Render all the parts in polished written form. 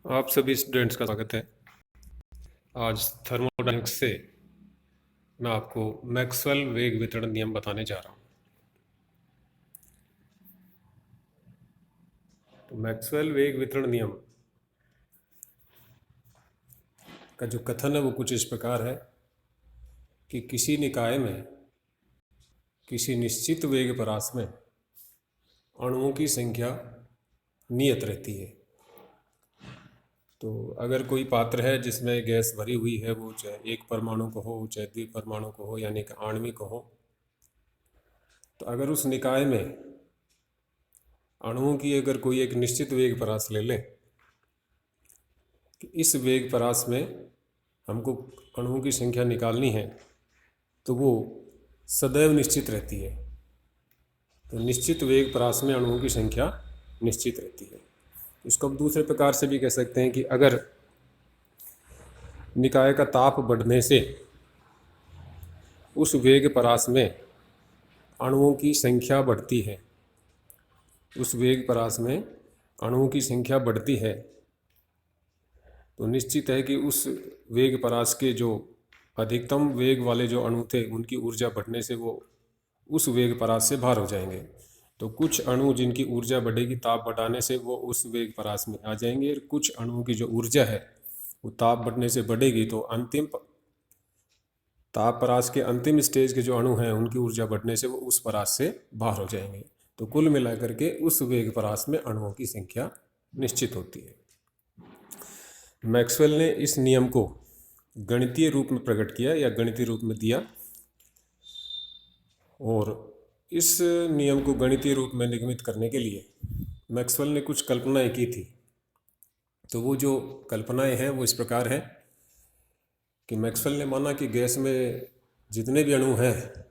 आप सभी स्टूडेंट्स का स्वागत है। आज थर्मोडायनेमिक्स से मैं आपको मैक्सवेल वेग वितरण नियम बताने जा रहा हूँ। तो मैक्सवेल वेग वितरण नियम का जो कथन है वो कुछ इस प्रकार है कि किसी निकाय में किसी निश्चित वेग परास में अणुओं की संख्या नियत रहती है। तो अगर कोई पात्र है जिसमें गैस भरी हुई है, वो चाहे एक परमाणु को हो, चाहे द्विपरमाणु को हो, यानी कि आणविक हो, तो अगर उस निकाय में अणुओं की अगर कोई एक निश्चित वेग परास ले लें कि इस वेग परास में हमको अणुओं की संख्या निकालनी है, तो वो सदैव निश्चित रहती है। तो निश्चित वेग परास में अणुओं की संख्या निश्चित रहती है। इसको हम दूसरे प्रकार से भी कह सकते हैं कि अगर निकाय का ताप बढ़ने से उस वेग परास में अणुओं की संख्या बढ़ती है, उस वेग परास में अणुओं की संख्या बढ़ती है, तो निश्चित है कि उस वेग परास के जो अधिकतम वेग वाले जो अणु थे, उनकी ऊर्जा बढ़ने से वो उस वेग परास से बाहर हो जाएंगे। तो कुछ अणु जिनकी ऊर्जा बढ़ेगी ताप बढ़ाने से, वो उस वेग परास में आ जाएंगे, और कुछ अणुओं की जो ऊर्जा है वो ताप बढ़ने से बढ़ेगी, तो अंतिम ताप परास के अंतिम स्टेज के जो अणु हैं उनकी ऊर्जा बढ़ने से वो उस परास से बाहर हो जाएंगे। तो कुल मिलाकर के उस वेग परास में अणुओं की संख्या निश्चित होती है। मैक्सवेल ने इस नियम को गणितीय रूप में प्रकट किया या गणितीय रूप में दिया, और इस नियम को गणितीय रूप में निगमित करने के लिए मैक्सवेल ने कुछ कल्पनाएं की थी। तो वो जो कल्पनाएं हैं वो इस प्रकार है कि मैक्सवेल ने माना कि गैस में जितने भी अणु हैं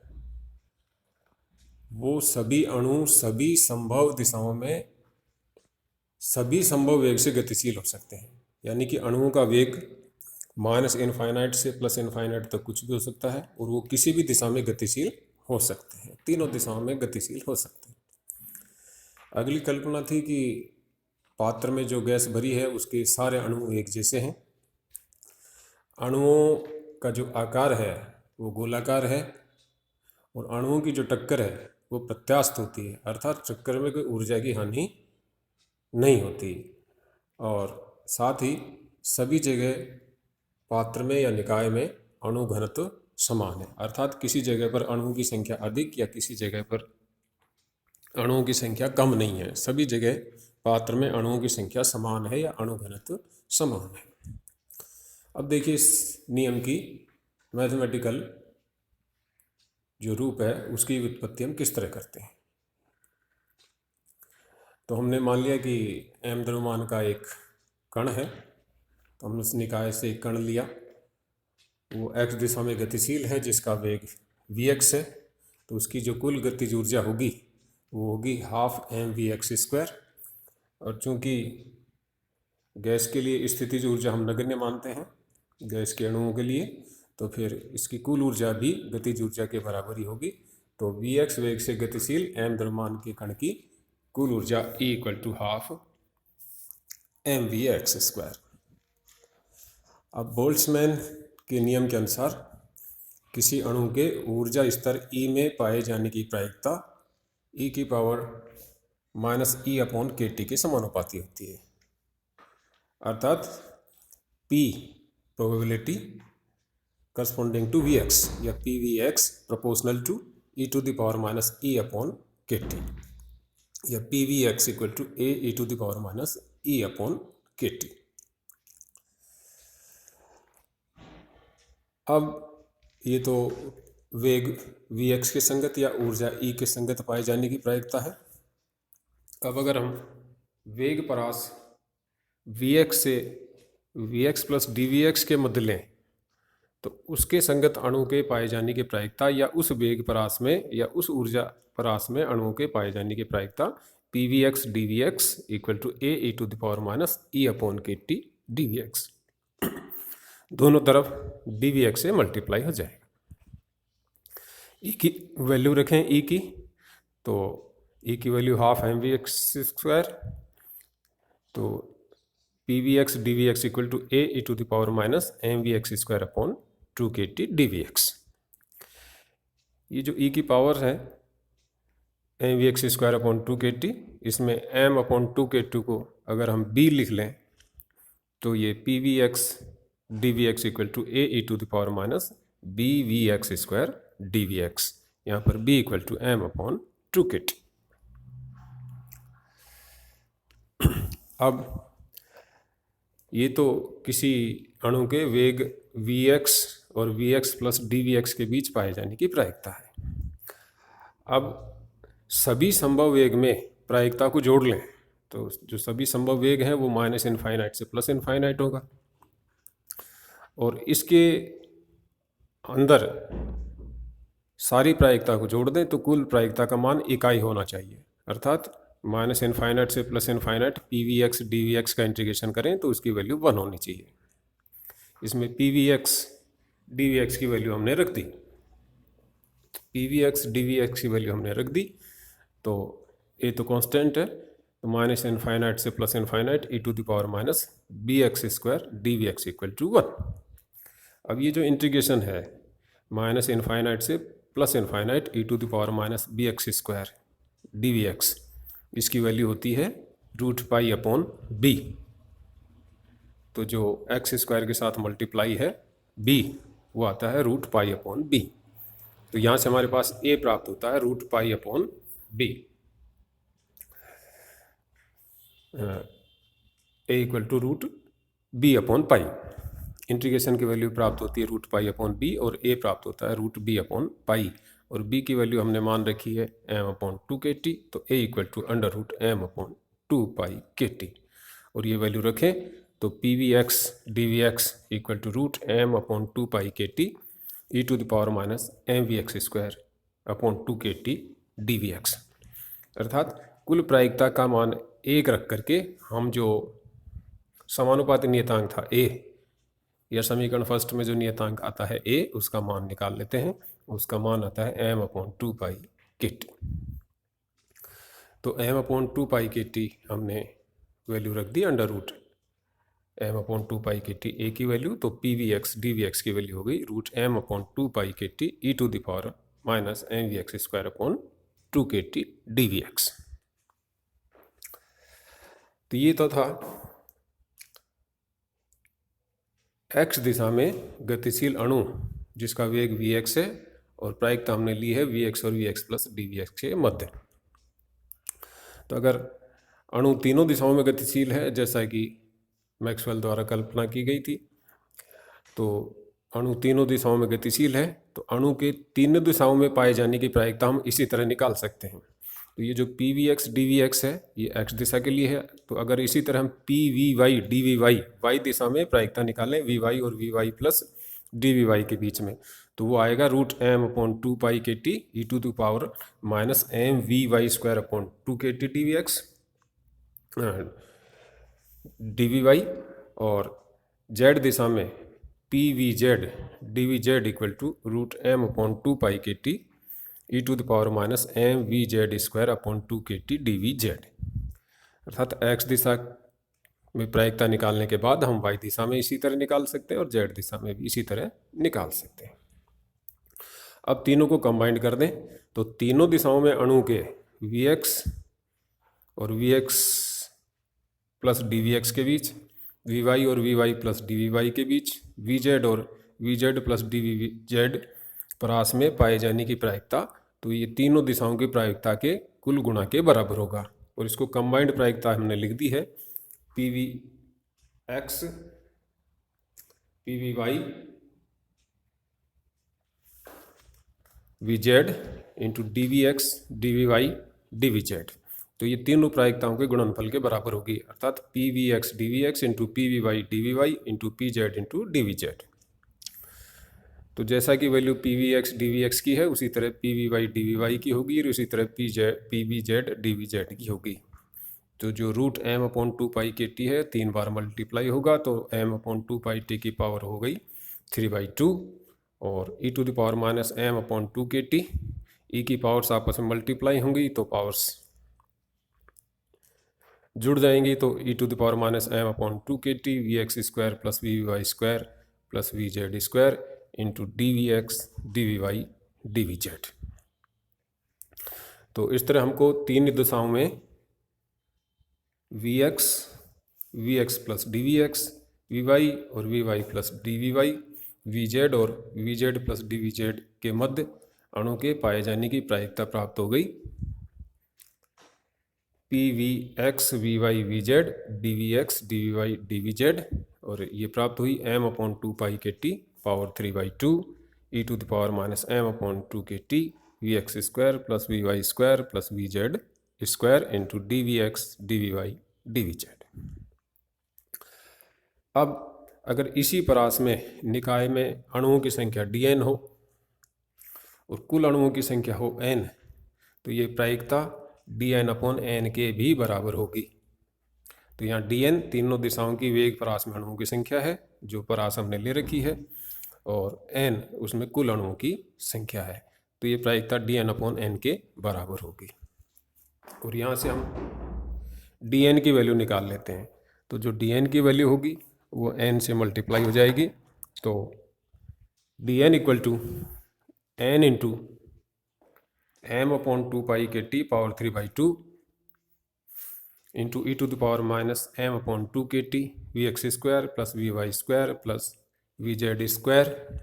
वो सभी अणु सभी संभव दिशाओं में सभी संभव वेग से गतिशील हो सकते हैं। यानी कि अणुओं का वेग माइनस इनफाइनाइट से प्लस इनफाइनाइट तक कुछ भी हो सकता है, और वो किसी भी दिशा में गतिशील हो सकते हैं, तीनों दिशाओं में गतिशील हो सकते हैं। अगली कल्पना थी कि पात्र में जो गैस भरी है उसके सारे अणु एक जैसे हैं, अणुओं का जो आकार है वो गोलाकार है, और अणुओं की जो टक्कर है वो प्रत्यास्थ होती है, अर्थात टक्कर में कोई ऊर्जा की हानि नहीं होती। और साथ ही सभी जगह पात्र में या निकाय में अणु घनत्व समान है, अर्थात किसी जगह पर अणुओं की संख्या अधिक या किसी जगह पर अणुओं की संख्या कम नहीं है। सभी जगह पात्र में अणुओं की संख्या समान है या अणु घनत्व समान है। अब देखिए इस नियम की मैथमेटिकल जो रूप है उसकी व्युत्पत्ति हम किस तरह करते हैं। तो हमने मान लिया कि m द्रव्यमान का एक कण है, तो हमने उस निकाय से एक कण लिया, वो x दिशा में गतिशील है जिसका वेग vx है, तो उसकी जो कुल गतिज ऊर्जा होगी वो होगी हाफ mvx²। और चूंकि गैस के लिए स्थितिज ऊर्जा हम नगण्य मानते हैं गैस के अणुओं के लिए, तो फिर इसकी कुल ऊर्जा भी गतिज ऊर्जा के बराबर ही होगी। तो vx वेग से गतिशील m द्रव्यमान के कण की कुल ऊर्जा E = हाफ mvx²। अब बोल्ट्जमैन के नियम के अनुसार किसी अणु के ऊर्जा स्तर E में पाए जाने की प्रायिकता e⁻⁻⁰ के समानुपाती होती है, अर्थात P probability corresponding to Vx या PVx प्रोपोर्शनल टू e⁻⁻ या PVx = a e⁻⁻ अब ये तो वेग Vx के संगत या ऊर्जा E के संगत पाए जाने की प्रायिकता है। अब अगर हम वेग परास Vx से Vx + dVx के मध्य लें, तो उसके संगत अणु के पाए जाने की प्रायिकता या उस वेग परास में या उस ऊर्जा परास में अणुओं के पाए जाने की प्रायिकता PVx dVx = a e⁻⁻ dVx, दोनों तरफ dVx से मल्टीप्लाई हो जाएगा। E की वैल्यू रखें E की, तो E की वैल्यू हाफ mvx², तो P V X D V X equal to A E to the power minus M V X square upon 2 kT D V X. ये जो ई की power है M V X square upon 2 kT, इसमें M upon 2 kT को अगर हम B लिख लें तो ये P V X D V X equal to A E to the power minus B V X square D V X. यहाँ पर B equal to M upon 2 kT। अब ये तो किसी अणु के वेग Vx और Vx प्लस dVx के बीच पाए जाने की प्रायिकता है। अब सभी संभव वेग में प्रायिकता को जोड़ लें तो जो सभी संभव वेग हैं वो माइनस इनफाइनाइट से प्लस इनफाइनाइट होगा, और इसके अंदर सारी प्रायिकता को जोड़ दें तो कुल प्रायिकता का मान इकाई होना चाहिए, अर्थात माइनस इनफाइनाइट से plus infinite P V X D V X का इंटीग्रेशन करें तो उसकी वैल्यू 1 होनी चाहिए। इसमें P V X D V X की वैल्यू हमने रख दी, P V X D V X की वैल्यू हमने रख दी, तो ए तो कांस्टेंट है, तो माइनस इनफाइनाइट से plus infinite E to the power minus B X square D V X equal to 1। अब ये जो इंटीग्रेशन है माइनस इनफाइनाइट से plus infinite E to the power minus B X square D V X, इसकी value होती है root pi upon B. तो जो एक्स स्क्वायर के साथ मल्टीप्लाई है बी, वो आता है रूट पाई अपॉन बी। तो यहाँ से हमारे पास ए प्राप्त होता है root pi upon B, A equal to root B upon pi. Integration की वैल्यू प्राप्त होती है रूट पाई अपॉन बी और ए प्राप्त होता है रूट बी अपॉन पाई, और b की वैल्यू हमने मान रखी है m अपॉन 2 kT, तो a equal to under root m upon 2π/kT। और ये वैल्यू रखें तो P V X D V X equal to root m upon 2π/kT E to the power minus M V X square upon 2 kT D V X. अर्थात कुल प्रायिकता का मान 1 रख करके हम जो समानुपाती नियतांक था a, या समीकरण फर्स्ट में जो नियतांक आता है a, उसका मान निकाल लेते हैं। उसका मान आता है m अपॉन 2π/kT। तो m अपॉन 2π/kT हमने वैल्यू रख दी under root m upon 2π/kT a की वैल्यू, तो P V X D V X की वैल्यू हो गई root m upon 2π/kT E to the power minus M V X square upon 2 kT D V X. तो ये तो था x दिशा में गतिशील अणु जिसका वेग Vx है और प्रायिकता हमने ली है Vx और Vx प्लस dVx के मध्य। तो अगर अणु तीनों दिशाओं में गतिशील है जैसा कि मैक्सवेल द्वारा कल्पना की गई थी, तो अणु तीनों दिशाओं में गतिशील है तो अणु के तीनों दिशाओं में पाए जाने की प्रायिकता हम इसी तरह निकाल सकते हैं। तो ये जो P V X D V X है ये x दिशा के लिए है, तो अगर इसी तरह हम P V Y D V Y Y दिशा में प्रायिकता निकालें वी वाई और V Y plus D V Y के बीच में, तो वो आएगा root m upon 2π/kT E to the power minus M V Y square upon 2 kT D V X D V Y, और z दिशा में P V Z D V Z equal to root m upon 2π/kT E to the power minus M V Z square upon 2 kT D V Z. अर्थात x दिशा में प्रायिकता निकालने के बाद हम y दिशा में इसी तरह निकाल सकते हैं और z दिशा में भी इसी तरह निकाल सकते हैं। अब तीनों को कंबाइंड कर दें तो तीनों दिशाओं में अणु के Vx और Vx प्लस dVx के बीच, Vy और Vy प्लस dVy के बीच, Vz और Vz प्लस dVz परास में पाए जाने की प्रायिकता, तो ये तीनों दिशाओं की प्रायिकता के कुल गुणा के बराबर होगा। और इसको कंबाइंड प्रायिकता हमने लिख दी है P V X P V Y V Z into D V X D V Y D V Z. तो ये तीनों प्रायिकताओं के गुणनफल के बराबर होगी, अर्थात P V X D V X into P V Y D V Y into P Z into D V Z. तो जैसा कि value P V X D V X की है उसी तरह P V Y D V Y की होगी और उसी तरह P V Z D V Z की होगी। तो जो रूट m अपॉन 2π/kT है 3 बार मल्टीप्लाई होगा तो m अपॉन 2π/t की पावर हो गई 3/2 और e to the power minus m upon 2kT e की पावर्स आपस में मल्टीप्लाई होंगी तो पावर्स जुड़ जाएंगी तो e⁻m/2 V X square plus V Y square plus V Z square into D V X D V Y D V Z. तो इस तरह हमको तीन दिशाओं में V X plus D V X, V Y और V Y plus D V Y, V Z और V Z plus D V Z के मध्य अणु के पाए जाने की प्रायिकता प्राप्त हो गई। P V X V Y V Z D V X D V Y D V Z, और ये प्राप्त हुई m/2 pi K T power 3/2 e⁻m/2 K T V X square plus V Y square plus V Z square into D V X D V Y D V Z. अब अगर इसी परास में निकाय में अणुओं की संख्या dn हो और कुल अणुओं की संख्या हो n, तो ये प्रायिकता dn/n के भी बराबर होगी। तो यहाँ dn तीनों दिशाओं की वेग परास में अणुओं की संख्या है जो परास हमने ले रखी है, और n उसमें कुल अणुओं की संख्या है, तो ये प्रायिकता dn/n के बराबर होगी। और यहाँ से हम dn की वैल्यू निकाल लेते हैं। तो जो dn की वैल्यू होगी वो n से मल्टीप्लाई हो जाएगी। तो dn equal to n into m/2 pi K T power 3/2 into e⁻m/2 K T V X square plus V Y square plus V Z square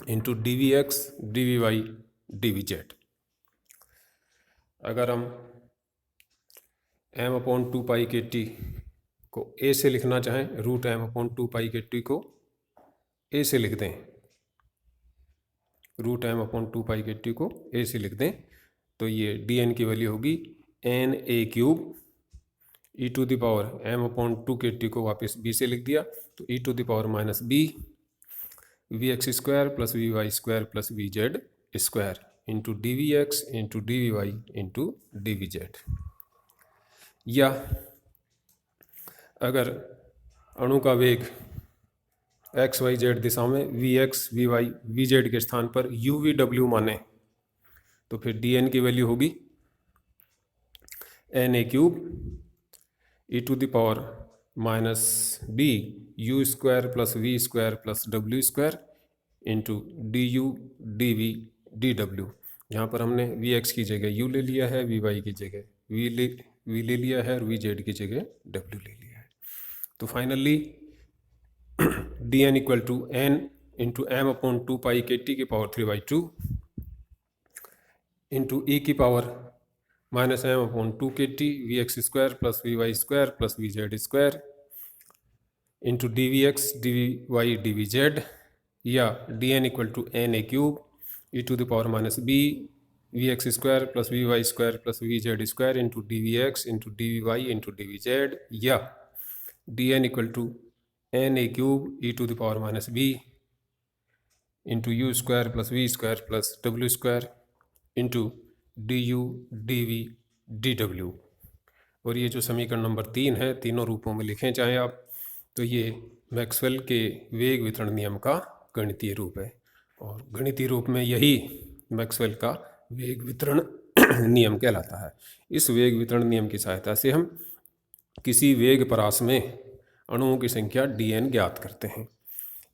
into D V X D V Y D V Z. अगर हम m/2 pi K T को a से लिखना चाहें, √m/2 pi K T को a से लिख दें, √m/2 पाई के टी को a से लिख दें, तो ये dn की वैल्यू होगी na³ e⁻m/2 के टी को वापस b से लिख दिया तो e⁻b V X square plus V Y square plus V Z square into D V X into D V Y into D V Z. या अगर अणु का वेग एक्स वाई जेड दिशा में V X V Y V Z के स्थान पर यू वी डब्ल्यू माने, तो फिर dn की वैल्यू होगी na³ e⁻b u square plus V square plus W square into D U D V D W. यहाँ पर हमने वी एक्स की जगह u ले लिया है, वी वाई की जगह v ले लिया है और वी जेड की जगह w ले लिया है। तो finally dn equal to n into m/2 pi K T की power 3/2 into e⁻m/2 K T V X square plus V Y square plus V Z square into D V X D V Y D V Z. या dn equal to na³ e⁻b V X square plus V Y square plus V Z square into D V X into D V Y into D V Z. या dn equal to na³ e⁻b into U square plus V square plus W square into D U D V D W. और ये जो समीकरण number 3 है, तीनों रूपों में लिखें चाहे आप, तो ये मैक्सवेल के वेग वितरण नियम का गणितीय रूप है, और गणितीय रूप में यही मैक्सवेल का वेग वितरण नियम कहलाता है। इस वेग वितरण नियम की सहायता से हम किसी वेग परास में अणुओं की संख्या dn ज्ञात करते हैं।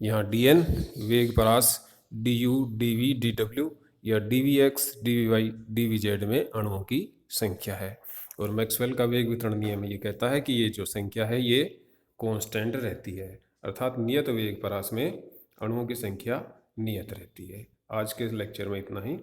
यहाँ dn वेग परास du dv dw या dvx dvy dvz में अणुओं की संख्या है, और मैक्सवेल का वेग वितरण नियम ये कहता है कि ये जो संख्या है ये कांस्टेंट रहती है, अर्थात नियत वेग परास में अणुओं की संख्या नियत रहती है। आज के लेक्चर में इतना ही।